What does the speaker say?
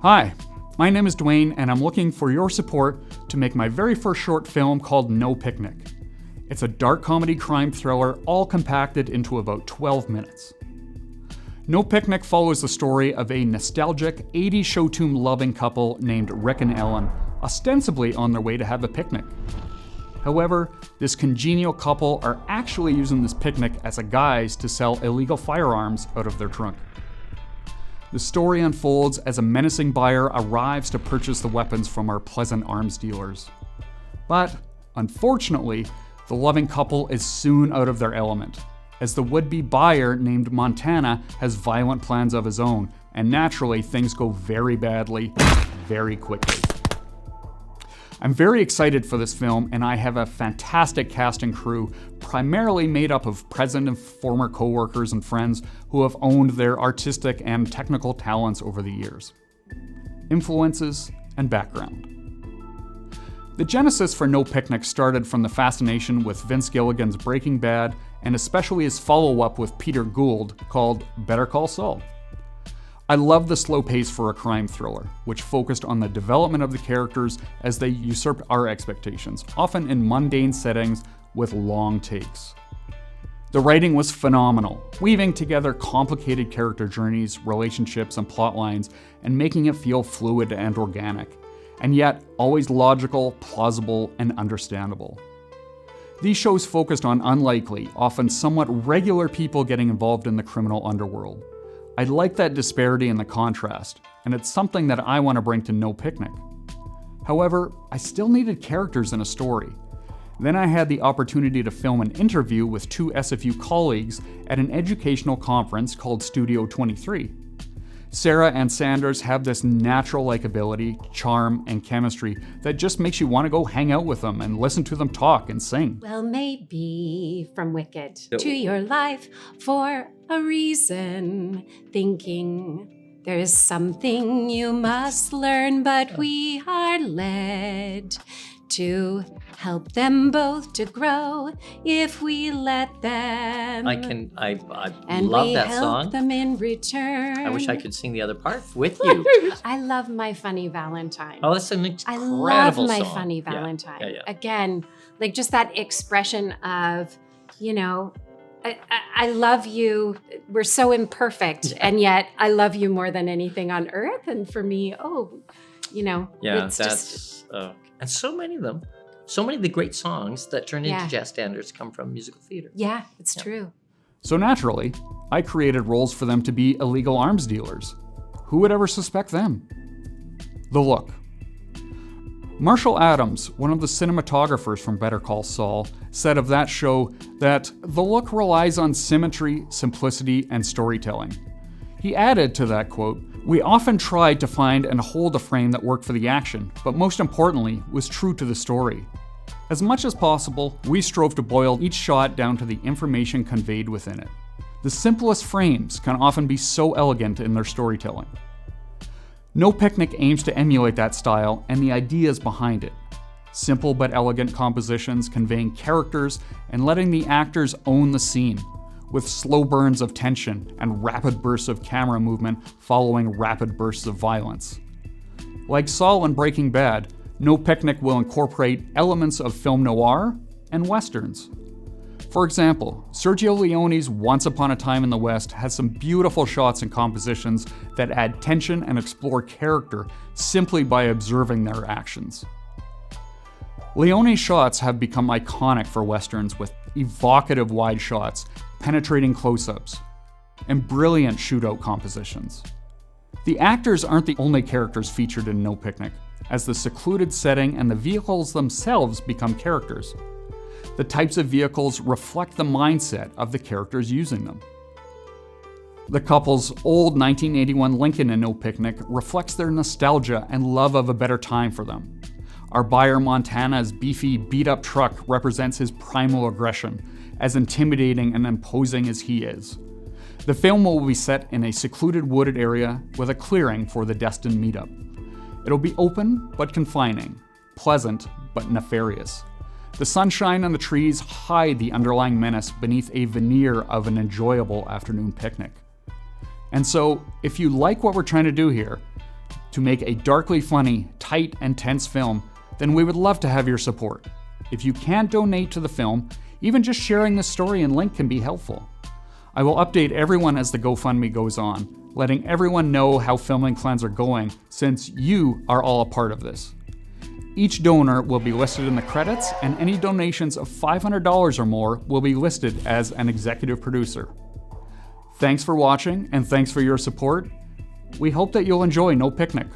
Hi, my name is Dwayne, and I'm looking for your support to make my very first short film called No Picnic. It's a dark comedy crime thriller, all compacted into about 12 minutes. No Picnic follows the story of a nostalgic 80s show tune loving couple named Rick and Ellen, ostensibly on their way to have a picnic. However, this congenial couple are actually using this picnic as a guise to sell illegal firearms out of their trunk. The story unfolds as a menacing buyer arrives to purchase the weapons from our pleasant arms dealers. But, unfortunately, the loving couple is soon out of their element, as the would-be buyer named Montana has violent plans of his own, and naturally things go very badly, very quickly. I'm very excited for this film, and I have a fantastic cast and crew, primarily made up of present and former co-workers and friends who have owned their artistic and technical talents over the years. Influences and background. The genesis for No Picnic started from the fascination with Vince Gilligan's Breaking Bad, and especially his follow-up with Peter Gould called Better Call Saul. I love the slow pace for a crime thriller, which focused on the development of the characters as they usurped our expectations, often in mundane settings with long takes. The writing was phenomenal, weaving together complicated character journeys, relationships, and plot lines, and making it feel fluid and organic, and yet always logical, plausible, and understandable. These shows focused on unlikely, often somewhat regular people getting involved in the criminal underworld. I like that disparity and the contrast, and it's something that I want to bring to No Picnic. However, I still needed characters in a story. Then I had the opportunity to film an interview with two SFU colleagues at an educational conference called Studio 23. Sarah and Sanders have this natural likability, charm, and chemistry that just makes you want to go hang out with them and listen to them talk and sing. Well, maybe from Wicked to your life for a reason, thinking there's something you must learn, but we are led to help them both to grow if we let them. I love that song. Help them in return. I wish I could sing the other part with you. I love My Funny Valentine. Oh, that's an incredible song. I love My Funny Valentine. Yeah. Again, like just that expression of, I love you. We're so imperfect, and yet I love you more than anything on earth. And for me, it's just. And so many of them, so many of the great songs that turn into jazz standards come from musical theater. Yeah, it's true. So naturally, I created roles for them to be illegal arms dealers. Who would ever suspect them? The look. Marshall Adams, one of the cinematographers from Better Call Saul, said of that show that the look relies on symmetry, simplicity, and storytelling. He added to that quote, "We often tried to find and hold a frame that worked for the action, but most importantly, was true to the story. As much as possible, we strove to boil each shot down to the information conveyed within it. The simplest frames can often be so elegant in their storytelling." No Picnic aims to emulate that style and the ideas behind it. Simple but elegant compositions conveying characters and letting the actors own the scene, with slow burns of tension and rapid bursts of camera movement following rapid bursts of violence. Like Saul in Breaking Bad, No Picnic will incorporate elements of film noir and westerns. For example, Sergio Leone's Once Upon a Time in the West has some beautiful shots and compositions that add tension and explore character simply by observing their actions. Leone's shots have become iconic for westerns with evocative wide shots, penetrating close-ups, and brilliant shootout compositions. The actors aren't the only characters featured in No Picnic, as the secluded setting and the vehicles themselves become characters. The types of vehicles reflect the mindset of the characters using them. The couple's old 1981 Lincoln in No Picnic reflects their nostalgia and love of a better time for them. Our buyer Montana's beefy, beat-up truck represents his primal aggression, as intimidating and imposing as he is. The film will be set in a secluded wooded area with a clearing for the destined meetup. It'll be open but confining, pleasant but nefarious. The sunshine and the trees hide the underlying menace beneath a veneer of an enjoyable afternoon picnic. And so, if you like what we're trying to do here, to make a darkly funny, tight, and tense film, then we would love to have your support. If you can't donate to the film, even just sharing the story and link can be helpful. I will update everyone as the GoFundMe goes on, letting everyone know how filming plans are going, since you are all a part of this. Each donor will be listed in the credits, and any donations of $500 or more will be listed as an executive producer. Thanks for watching, and thanks for your support. We hope that you'll enjoy No Picnic.